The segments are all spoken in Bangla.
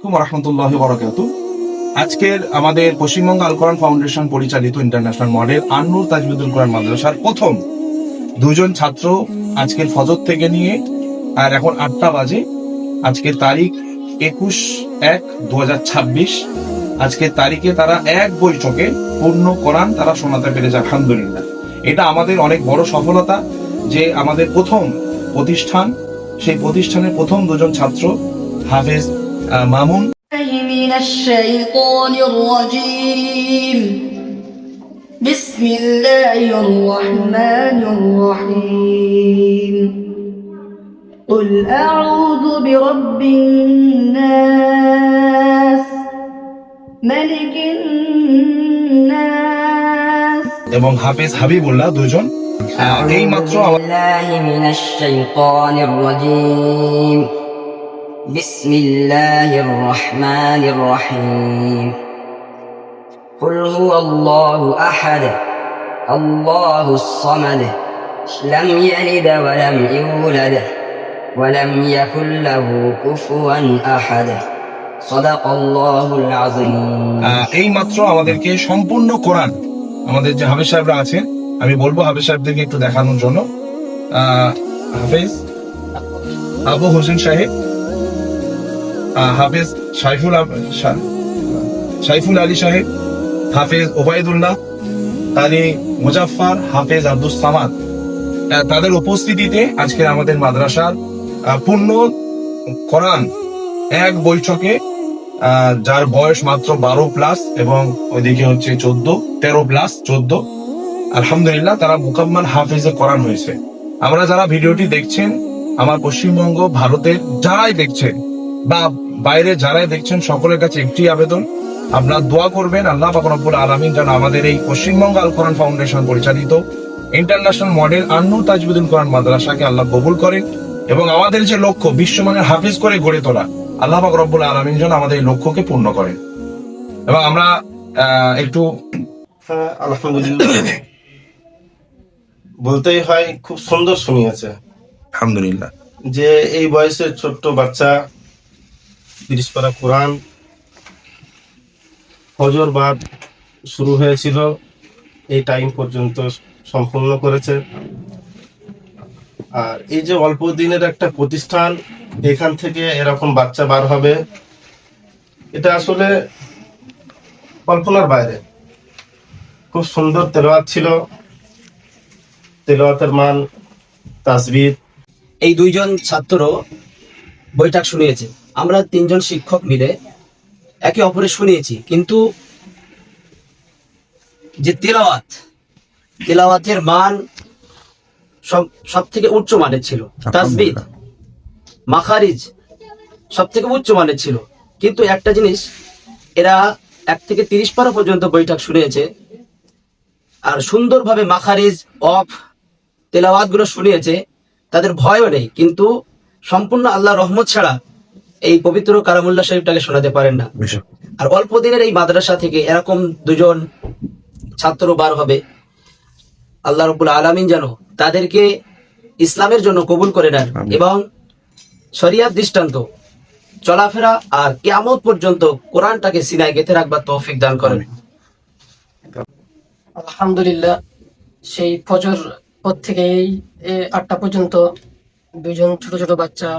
রাহমাতুল্লাহি ওয়া বারাকাতুহু। আজকের আমাদের পশ্চিমবঙ্গ আল কোরআন ফাউন্ডেশন পরিচালিত ইন্টারন্যাশনাল মডেল আন-নূর তাজবিদুল কোরআন মাদ্রাসার প্রথম দুজন ছাত্র আজকের ফজর থেকে নিয়ে আর এখন 8টা বাজে, আজকের তারিখ 21/1/2026। আজকের তারিখে তারা এক বৈঠকে পূর্ণ কোরআন তারা শোনাতে পেরেছে, আলহামদুলিল্লাহ। এটা আমাদের অনেক বড় সফলতা যে আমাদের প্রথম প্রতিষ্ঠান, সেই প্রতিষ্ঠানের প্রথম দুজন ছাত্র হাফেজ মামুন। من الشيطان الرجيم بسم الله الرحمن الرحيم قل أعوذ برب الناس ملك الناس এবং হাফেজ হাবিবুল্লাহ দুজন এই মাত্র بالله من الشيطان الرجيم بسم الله الرحمن الرحيم قل هو الله أحد الله الصمد لم يلد ولم يولد ولم يكن له كفوا أحد صدق الله العظيم। এই মাত্র আমাদেরকে সম্পূর্ণ কোরআন আমাদের যে হাফেজ সাহেবরা আছেন, আমি বলবো হাফেজ সাহেবদেরকে একটু দেখানোর জন্য। হাফেজ আবু হোসেন সাহেব, হাফেজ সাইফুল আলী সাহেব, হাফেজ ওবায়দুল্লাহ, কারি মুজাফফর, হাফেজ আব্দুস সামাদ, তাদের উপস্থিতিতে আজকে আমাদের মাদ্রাসার পূর্ণ কোরআন এক বৈঠকে, যার বয়স মাত্র 12+ এবং ওইদিকে হচ্ছে 13+14, আলহামদুলিল্লাহ তারা মুকাম্মাল হাফেজে কোরআন হয়েছে। আমরা যারা ভিডিওটি দেখছেন, আমার পশ্চিমবঙ্গ ভারতের যারাই দেখছেন বা বাইরে যারাই দেখছেন, সকলের কাছে একটি আবেদন, আপনারা দোয়া করবেন আল্লাহ পাক রব্বুল আলামিন যেন আমাদের এই পশ্চিমবঙ্গ আল কোরআন ফাউন্ডেশন পরিচালিত ইন্টারন্যাশনাল মডেল আন-নূর তাজবিদুল কোরআন মাদ্রাসাকে আল্লাহ কবুল করেন এবং আমাদের যে লক্ষ্য বিশ্বমানের হাফেজ করে গড়ে তোলা, আল্লাহ পাক রব্বুল আলামিন যেন আমাদের এই লক্ষ্যকে পূর্ণ করেন। এবং আমরা একটু আলহামদুলিল্লাহ বলতেই হয়, খুব সুন্দর শুনিয়েছে আলহামদুলিল্লাহ। যে এই বয়সের ছোট্ট বাচ্চা 30 পারা কোরআন ফজর বাদ শুরু হয়েছিল, এই টাইম পর্যন্ত সম্পূর্ণ করেছে। আর এই যে অল্প দিনের একটা প্রতিষ্ঠান, এখান থেকে এরকম বাচ্চা বার হবে, এটা আসলে কল্পনার বাইরে। খুব সুন্দর তেলাওয়াত ছিল, তেলাওয়াতের মান, তাসবিহ। এই দুইজন ছাত্র বৈঠক শুনিয়েছে, আমরা 3জন শিক্ষক মিলে একে অপরে শুনিয়েছি, কিন্তু যে তেলাওয়াতের মান সব থেকে উচ্চ মানের ছিল, তাসবিহ মাখারিজ সব থেকে উচ্চ মানের ছিল। কিন্তু একটা জিনিস, এরা 1 থেকে 30 পারা পর্যন্ত বৈঠক শুনিয়েছে আর সুন্দরভাবে মাখারিজ অফ তেলাওয়াত গুলো শুনিয়েছে, তাদের ভয়ও নেই। কিন্তু সম্পূর্ণ আল্লাহর রহমত ছাড়া এই পবিত্র কালামুল্লাহ শরীফটাকে শোনাতে পারেন না। আর অল্প দিনের এই মাদ্রাসা থেকে এরকম দুজন ছাত্র বার হবে, আল্লাহ রাব্বুল আলামিন যেন তাদেরকে ইসলামের জন্য কবুল করে নেন এবং শরিয়াত দৃষ্টান্ত চলাফেরা আর কিয়ামত পর্যন্ত কোরআনটাকে সিনায় গেঁথে রাখবার তৌফিক দান করেন। আলহামদুলিল্লাহ, সেই ফজর পর থেকে এই 8টা পর্যন্ত দুইজন ছোট ছোট বাচ্চা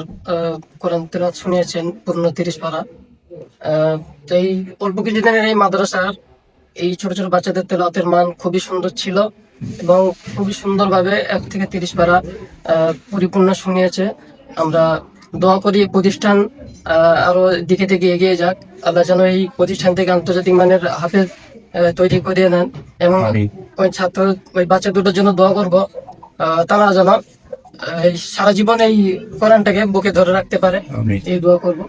কোরআন তেলাওয়াত শুনিয়েছেন পূর্ণ 30 পারা। তো এই অল্প কিছুদিনের এই মাদ্রাসার এই ছোট ছোট বাচ্চাদের তেলাওয়াতের মান খুবই সুন্দর ছিল এবং খুবই সুন্দরভাবে 1 থেকে 30 পারা পরিপূর্ণ শুনিয়েছে। আমরা দোয়া করি এই প্রতিষ্ঠান আরো দিকে থেকে এগিয়ে যাক, আল্লাহ যেন এই প্রতিষ্ঠান থেকে আন্তর্জাতিক মানের হাফেজ তৈরি করে নেন এবং ওই বাচ্চা দুটোর জন্য দোয়া করবো, তারা যেন সারা জীবন এই কোরআনটাকে বুকে ধরে রাখতে পারে, এই দোয়া করবো।